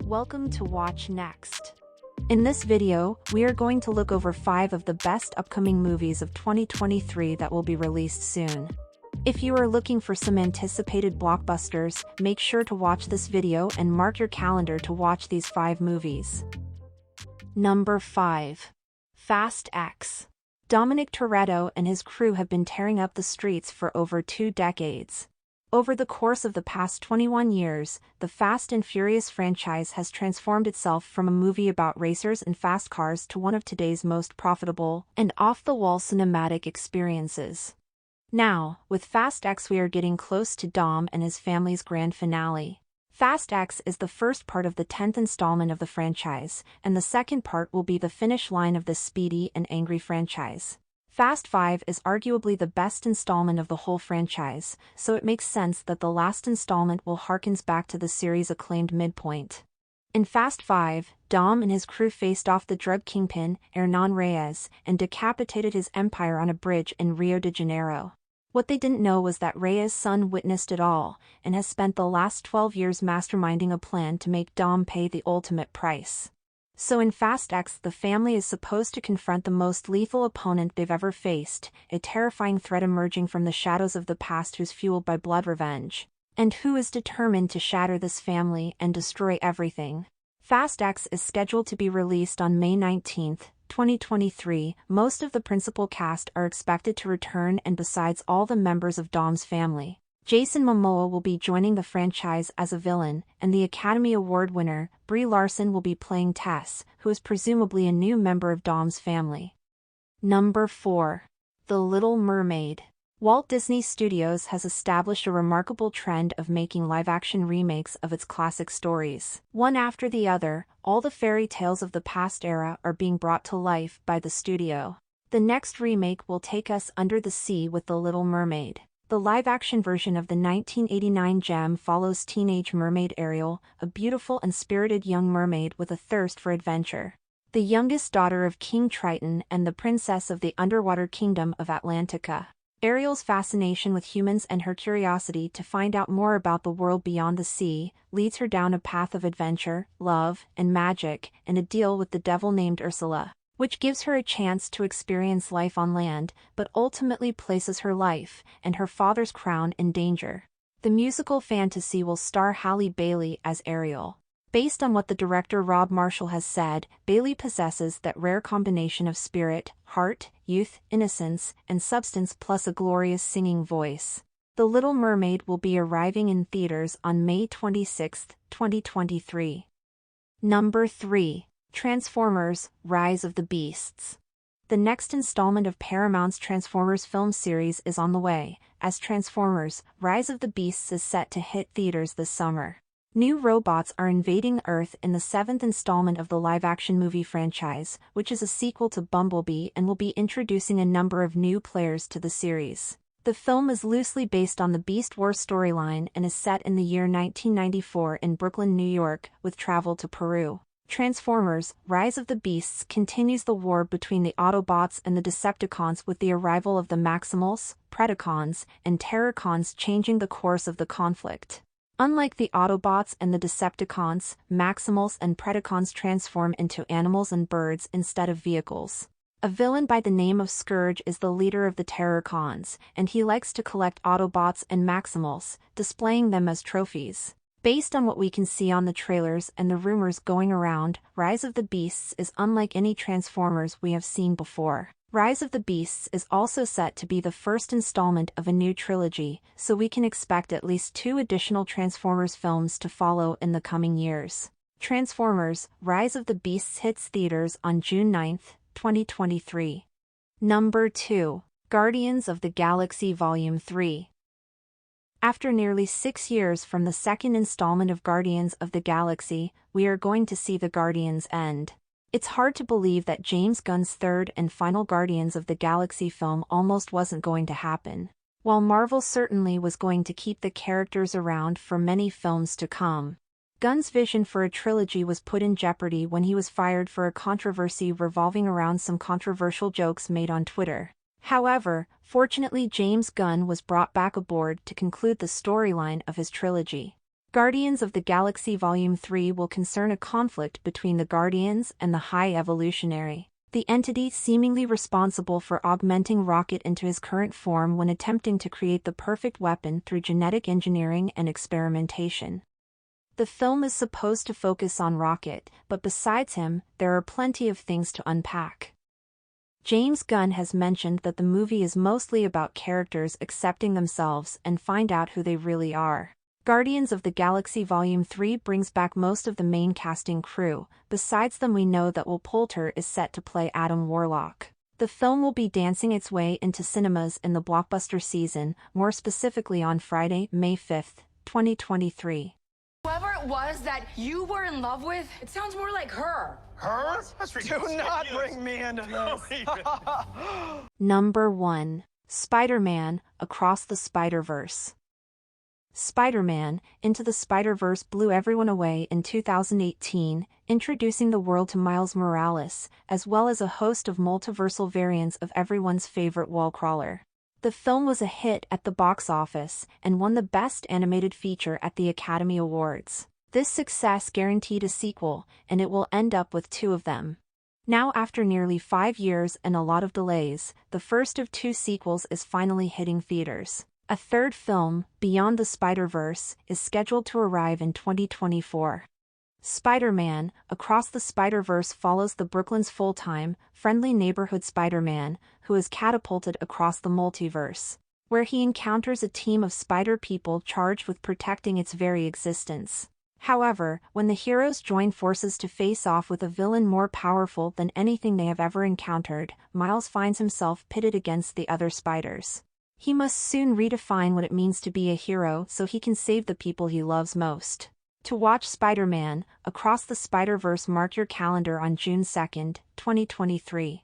Welcome to Watch Next. In this video, we are going to look over 5 of the best upcoming movies of 2023 that will be released soon. If you are looking for some anticipated blockbusters, make sure to watch this video and mark your calendar to watch these 5 movies. Number 5. Fast X. Dominic Toretto and his crew have been tearing up the streets for over 2 decades. Over the course of the past 21 years, the Fast and Furious franchise has transformed itself from a movie about racers and fast cars to one of today's most profitable and off-the-wall cinematic experiences. Now, with Fast X, we are getting close to Dom and his family's grand finale. Fast X is the first part of the 10th installment of the franchise, and the second part will be the finish line of this speedy and angry franchise. Fast 5 is arguably the best installment of the whole franchise, so it makes sense that the last installment will harkens back to the series' acclaimed midpoint. In Fast 5, Dom and his crew faced off the drug kingpin, Hernan Reyes, and decapitated his empire on a bridge in Rio de Janeiro. What they didn't know was that Reyes' son witnessed it all, and has spent the last 12 years masterminding a plan to make Dom pay the ultimate price. So in Fast X, the family is supposed to confront the most lethal opponent they've ever faced, a terrifying threat emerging from the shadows of the past who's fueled by blood revenge, and who is determined to shatter this family and destroy everything. Fast X is scheduled to be released on May 19, 2023. Most of the principal cast are expected to return, and besides all the members of Dom's family, Jason Momoa will be joining the franchise as a villain, and the Academy Award winner, Brie Larson, will be playing Tess, who is presumably a new member of Dom's family. Number 4. The Little Mermaid. Walt Disney Studios has established a remarkable trend of making live-action remakes of its classic stories. One after the other, all the fairy tales of the past era are being brought to life by the studio. The next remake will take us under the sea with The Little Mermaid. The live-action version of the 1989 gem follows teenage mermaid Ariel, a beautiful and spirited young mermaid with a thirst for adventure. The youngest daughter of King Triton and the princess of the underwater kingdom of Atlantica. Ariel's fascination with humans and her curiosity to find out more about the world beyond the sea leads her down a path of adventure, love, and magic, and a deal with the devil named Ursula, which gives her a chance to experience life on land, but ultimately places her life and her father's crown in danger. The musical fantasy will star Halle Bailey as Ariel. Based on what the director Rob Marshall has said, Bailey possesses that rare combination of spirit, heart, youth, innocence, and substance, plus a glorious singing voice. The Little Mermaid will be arriving in theaters on May 26, 2023. Number 3. Transformers: Rise of the Beasts. The next installment of Paramount's Transformers film series is on the way, as Transformers: Rise of the Beasts is set to hit theaters this summer. New robots are invading Earth in the 7th installment of the live-action movie franchise, which is a sequel to Bumblebee and will be introducing a number of new players to the series. The film is loosely based on the Beast Wars storyline and is set in the year 1994 in Brooklyn, New York, with travel to Peru. Transformers: Rise of the Beasts continues the war between the Autobots and the Decepticons, with the arrival of the Maximals, Predacons, and Terrorcons changing the course of the conflict. Unlike the Autobots and the Decepticons, Maximals and Predacons transform into animals and birds instead of vehicles. A villain by the name of Scourge is the leader of the Terrorcons, and he likes to collect Autobots and Maximals, displaying them as trophies. Based on what we can see on the trailers and the rumors going around, Rise of the Beasts is unlike any Transformers we have seen before. Rise of the Beasts is also set to be the first installment of a new trilogy, so we can expect at least 2 additional Transformers films to follow in the coming years. Transformers: Rise of the Beasts hits theaters on June 9, 2023. Number 2. Guardians of the Galaxy Volume 3. After nearly 6 years from the second installment of Guardians of the Galaxy, we are going to see the Guardians end. It's hard to believe that James Gunn's third and final Guardians of the Galaxy film almost wasn't going to happen. While Marvel certainly was going to keep the characters around for many films to come, Gunn's vision for a trilogy was put in jeopardy when he was fired for a controversy revolving around some controversial jokes made on Twitter. However, fortunately James Gunn was brought back aboard to conclude the storyline of his trilogy. Guardians of the Galaxy Volume 3 will concern a conflict between the Guardians and the High Evolutionary, the entity seemingly responsible for augmenting Rocket into his current form when attempting to create the perfect weapon through genetic engineering and experimentation. The film is supposed to focus on Rocket, but besides him, there are plenty of things to unpack. James Gunn has mentioned that the movie is mostly about characters accepting themselves and find out who they really are. Guardians of the Galaxy Volume 3 brings back most of the main casting crew. Besides them, we know that Will Poulter is set to play Adam Warlock. The film will be dancing its way into cinemas in the blockbuster season, more specifically on Friday, May 5th, 2023. Whoever it was that you were in love with, it sounds more like her. Her? That's ridiculous. Do not bring me into this. Number 1. Spider-Man: Across the Spider-Verse. Spider-Man: Into the Spider-Verse blew everyone away in 2018, introducing the world to Miles Morales, as well as a host of multiversal variants of everyone's favorite wall crawler. The film was a hit at the box office and won the Best Animated Feature at the Academy Awards. This success guaranteed a sequel, and it will end up with 2 of them. Now, after nearly 5 years and a lot of delays, the first of 2 sequels is finally hitting theaters. A third film, Beyond the Spider-Verse, is scheduled to arrive in 2024. Spider-Man: Across the Spider-Verse follows the Brooklyn's full-time, friendly neighborhood Spider-Man, who is catapulted across the multiverse, where he encounters a team of spider people charged with protecting its very existence. However, when the heroes join forces to face off with a villain more powerful than anything they have ever encountered, Miles finds himself pitted against the other spiders. He must soon redefine what it means to be a hero so he can save the people he loves most. To watch Spider-Man: Across the Spider-Verse, mark your calendar on June 2, 2023.